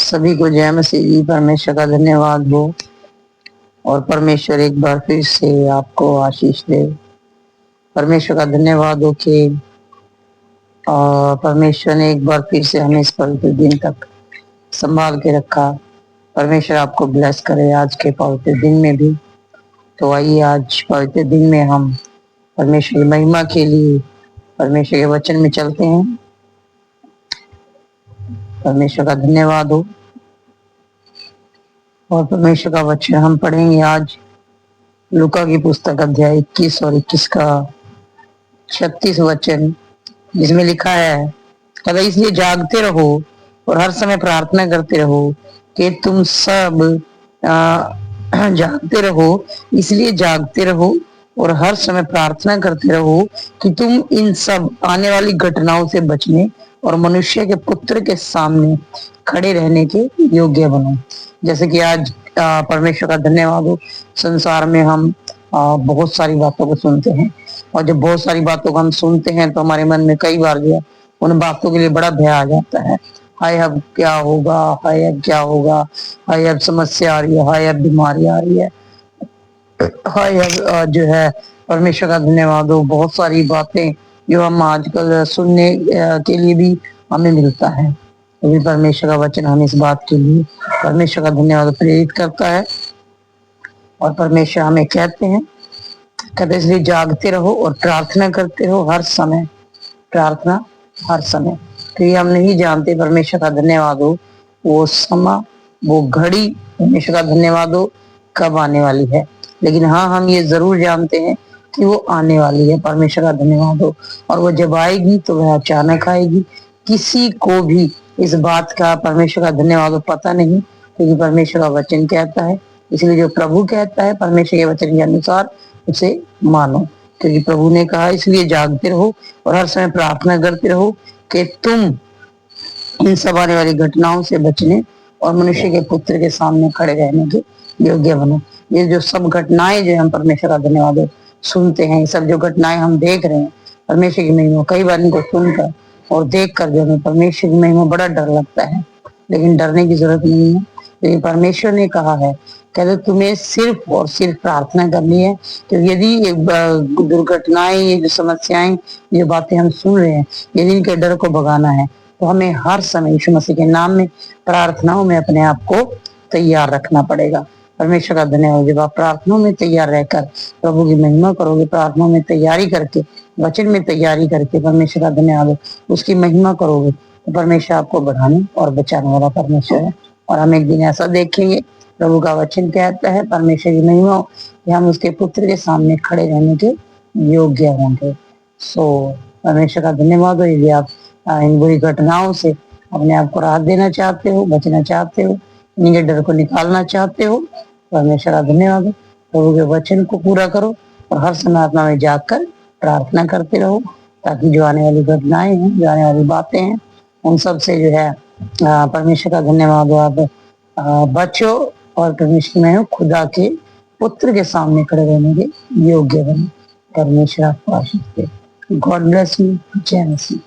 सभी को जय मसीह जी। परमेश्वर का धन्यवाद हो और परमेश्वर एक बार फिर से आपको आशीष दे। परमेश्वर का धन्यवाद हो कि परमेश्वर ने एक बार फिर से हमें इस पवित्र दिन तक संभाल के रखा। परमेश्वर आपको ब्लेस करे आज के पवित्र दिन में भी। तो आइए आज पवित्र दिन में हम परमेश्वर की महिमा के लिए परमेश्वर के वचन में चलते हैं। परमेश्वर का धन्यवाद हो और परमेश्वर का वचन हम पढ़ेंगे आज लूका की पुस्तक अध्याय 21 और 21 का 36 वचन, जिसमें लिखा है, कहता इसलिए जागते रहो और हर समय प्रार्थना करते रहो कि तुम सब जागते रहो, इसलिए जागते रहो और हर समय प्रार्थना करते रहो कि तुम इन सब आने वाली घटनाओं से बचने और मनुष्य के पुत्र के सामने खड़े रहने के योग्य बनो। जैसे कि आज परमेश्वर का धन्यवाद हो, संसार में हम बहुत सारी बातों को सुनते हैं और जब बहुत सारी बातों को हम सुनते हैं तो हमारे मन में कई बार जो है उन बातों के लिए बड़ा भय आ जाता है। हाय अब क्या होगा, हाय अब क्या होगा, हाय अब समस्या आ रही है, हाय अब बीमारी आ रही है, हाय अब जो है। परमेश्वर का धन्यवाद हो, बहुत सारी बातें जो हम आजकल सुनने के लिए भी हमें मिलता है। अभी परमेश्वर का वचन हमें इस बात के लिए परमेश्वर का धन्यवाद प्रेरित करता है और परमेश्वर हमें कहते इसलिए जागते रहो और प्रार्थना करते रहो हर समय, प्रार्थना हर समय। तो ये हम नहीं जानते, परमेश्वर का धन्यवाद हो, वो समय, वो घड़ी परमेश्वर का धन्यवाद हो कब आने वाली है, लेकिन हाँ हम ये जरूर जानते हैं कि वो आने वाली है। परमेश्वर का धन्यवाद हो, और वो जब आएगी तो वह अचानक आएगी। किसी को भी इस बात का परमेश्वर का धन्यवाद हो पता नहीं, क्योंकि परमेश्वर का वचन कहता है, इसलिए जो प्रभु कहता है परमेश्वर के वचन के अनुसार उसे मानो। क्योंकि प्रभु ने कहा इसलिए जागते रहो और हर समय प्रार्थना करते रहो कि तुम इन सब आने वाली घटनाओं से बचने और मनुष्य के पुत्र के सामने खड़े रहने के योग्य बनो। ये जो सब घटनाएं जो हम परमेश्वर का धन्यवाद सुनते हैं, सब जो घटनाएं हम देख रहे हैं परमेश्वर की महिमा, कई बार इनको सुनकर और देख कर जो हमें परमेश्वर की महिमा बड़ा डर लगता है, लेकिन डरने की जरूरत नहीं है। क्योंकि परमेश्वर ने कहा है, कहते तुम्हें सिर्फ और सिर्फ प्रार्थना करनी है। क्योंकि यदि दुर्घटनाएं, ये जो समस्याएं, ये बातें हम सुन रहे हैं, यदि इनके डर को भगाना है तो हमें हर समय यीशु मसीह के नाम में प्रार्थनाओं में अपने आप को तैयार रखना पड़ेगा। परमेश्वर का धन्यवाद। जब आप प्रार्थनाओं में तैयार रहकर प्रभु की महिमा करोगे, प्रार्थनाओं में तैयारी करके, वचन में तैयारी करके परमेश्वर का धन्यवाद उसकी महिमा करोगे, तो परमेश्वर आपको बढ़ाने और बचाने वाला परमेश्वर है। और हम एक दिन ऐसा देखेंगे, प्रभु का वचन कहता है परमेश्वर की महिमा कि हम उसके पुत्र के सामने खड़े रहने के योग्य होंगे। सो परमेश्वर का धन्यवाद हो। यदि आप इन बुरी घटनाओं से अपने आप को राहत देना चाहते हो, बचना चाहते हो, इनके डर को निकालना चाहते हो, परमेश्वर का धन्यवाद हो। प्रभु के वचन को पूरा करो और हर समय आत्मा में जाकर प्रार्थना करते रहो, ताकि जो आने वाली घटनाएं हैं, जो आने वाली बातें हैं, उन सब से जो है परमेश्वर का धन्यवाद हो, आप बचो और परमेश्वर में खुदा के पुत्र के सामने खड़े रहने के योग्य बने। परमेश्वर आपको आशीष दे। God bless you. जय मसीह।